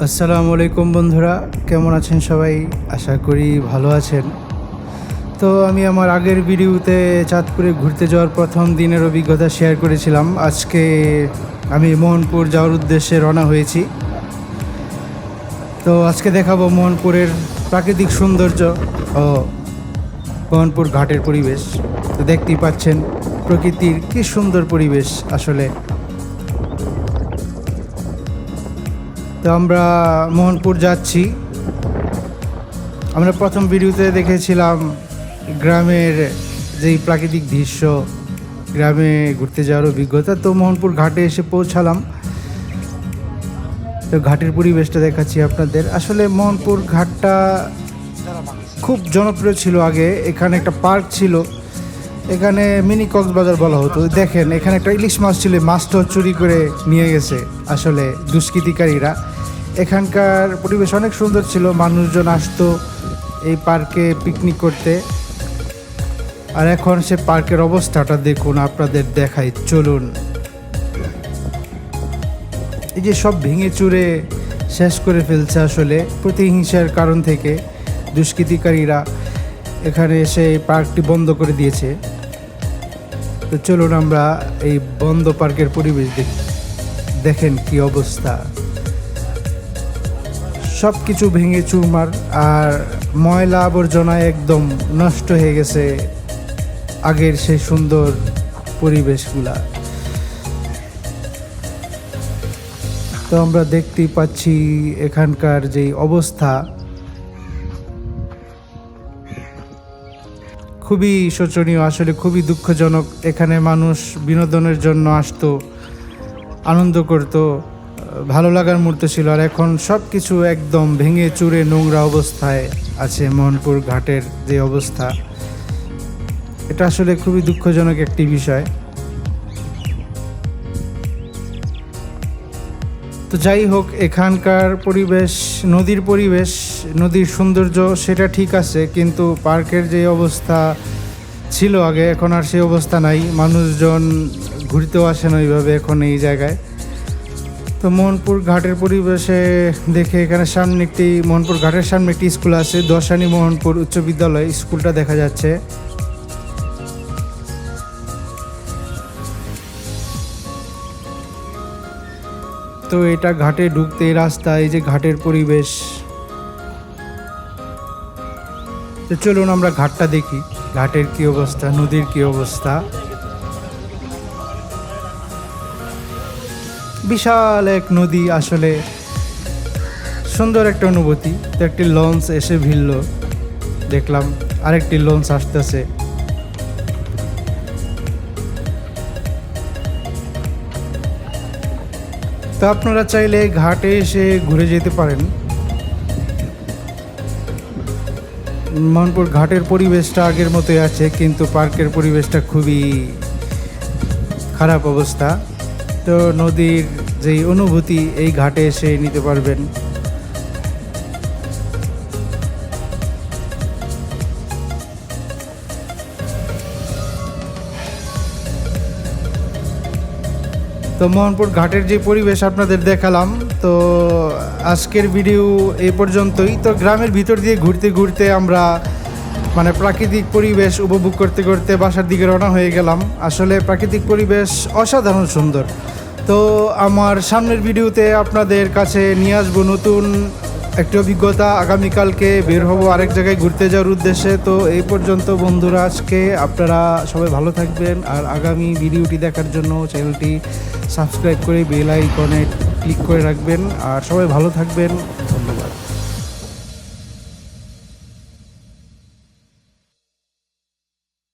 আসসালামু আলাইকুম বন্ধুরা, কেমন আছেন সবাই? আশা করি ভালো আছেন। তো আমি আমার আগের ভিডিওতে চাঁদপুরে ঘুরতে যাওয়ার প্রথম দিনের অভিজ্ঞতা শেয়ার করেছিলাম। আজকে আমি মোহনপুর যাওয়ার উদ্দেশ্যে রওনা হয়েছি। তো আজকে দেখাবো মোহনপুরের প্রাকৃতিক সৌন্দর্য ও মোহনপুর ঘাটের পরিবেশ। তো দেখতেই পাচ্ছেন প্রকৃতির কী সুন্দর পরিবেশ আসলে। তো আমরা মোহনপুর যাচ্ছি। আমরা প্রথম ভিডিওতে দেখেছিলাম গ্রামের যেই প্রাকৃতিক দৃশ্য, গ্রামে ঘুরতে যাওয়ার অভিজ্ঞতা। তো মোহনপুর ঘাটে এসে পৌঁছালাম। তো ঘাটের পরিবেশটা দেখাচ্ছি আপনাদের। আসলে মোহনপুর ঘাটটা খুব জনপ্রিয় ছিল আগে। এখানে একটা পার্ক ছিল, এখানে মিনি কক্সবাজার বলা হতো। দেখেন এখানে একটা ইলিশ মাছ ছিল, মাছটাও চুরি করে নিয়ে গেছে আসলে দুষ্কৃতিকারীরা। এখানকার পরিবেশ অনেক সুন্দর ছিল, মানুষজন আসতো এই পার্কে পিকনিক করতে। আর এখন সে পার্কের অবস্থাটা দেখুন, আপনাদের দেখাই, চলুন। এই যে সব ভেঙে চুরে শেষ করে ফেলছে আসলে প্রতিহিংসার কারণ থেকে দুষ্কৃতিকারীরা এখানে এসে এই পার্কটি বন্ধ করে দিয়েছে। তো চলুন আমরা এই বন্ধ পার্কের পরিবেশ দেখি। দেখেন কি অবস্থা, সব কিছু ভেঙে চুরমার, আর ময়লা আবর্জনা একদম নষ্ট হয়ে গেছে আগের সেই সুন্দর পরিবেশগুলা। তো আমরা দেখতেই পাচ্ছি এখানকার যেই অবস্থা, খুবই শোচনীয় আসলে, খুবই দুঃখজনক। এখানে মানুষ বিনোদনের জন্য আসতো, আনন্দ করতো, ভালো লাগার মুহূর্ত ছিল। আর এখন সব কিছু একদম ভেঙে চুরে নোংরা অবস্থায় আছে মোহনপুর ঘাটের যে অবস্থা, এটা আসলে খুবই দুঃখজনক একটি বিষয়। তো যাই হোক, এখানকার পরিবেশ, নদীর পরিবেশ, নদীর সৌন্দর্য সেটা ঠিক আছে, কিন্তু পার্কের যে অবস্থা ছিল আগে, এখন আর সেই অবস্থা নাই। মানুষজন ঘুরতেও আসে না ওইভাবে এখন এই জায়গায়। তো মোহনপুর ঘাটের পরিবেশে দেখে এখানে সামনে একটি, মোহনপুর ঘাটের সামনে একটি স্কুল আছে, দশানী মোহনপুর উচ্চ বিদ্যালয়, স্কুলটা দেখা যাচ্ছে। তো এটা ঘাটে ঢুকতে রাস্তা, এই যে ঘাটের পরিবেশ। তো চলুন আমরা ঘাটটা দেখি, ঘাটের কি অবস্থা, নদীর কি অবস্থা। বিশাল এক নদী, আসলে সুন্দর একটা অনুভূতি। তো একটি লঞ্চ এসে ভিড়ল, দেখলাম আরেকটি লঞ্চ আসতেছে। তো আপনারা চাইলে ঘাটে এসে ঘুরে যেতে পারেন। মোহনপুর ঘাটের পরিবেশটা আগের মতোই আছে, কিন্তু পার্কের পরিবেশটা খুবই খারাপ অবস্থা। তো নদীর যেই অনুভূতি এই ঘাটে এসে নিতে পারবেন। তো মোহনপুর ঘাটের যে পরিবেশ আপনাদের দেখালাম। তো আজকের ভিডিও এই পর্যন্তই। তো গ্রামের ভিতর দিয়ে ঘুরতে ঘুরতে আমরা প্রাকৃতিক পরিবেশ উপভোগ করতে করতে বাসার দিকে রওনা হয়ে গেলাম। আসলে প্রাকৃতিক পরিবেশ অসাধারণ সুন্দর। তো আমার সামনের ভিডিওতে আপনাদের কাছে নিয়ে আসবো নতুন একটি অভিজ্ঞতা। আগামীকালকে বের হব আরেক জায়গায় ঘুরতে যাওয়ার উদ্দেশ্যে। তো এই পর্যন্ত বন্ধুরা, আজকে আপনারা সবাই ভালো থাকবেন, আর আগামী ভিডিওটি দেখার জন্য চ্যানেলটি সাবস্ক্রাইব করে বেল আইকনে ক্লিক করে রাখবেন। আর সবাই ভালো থাকবেন।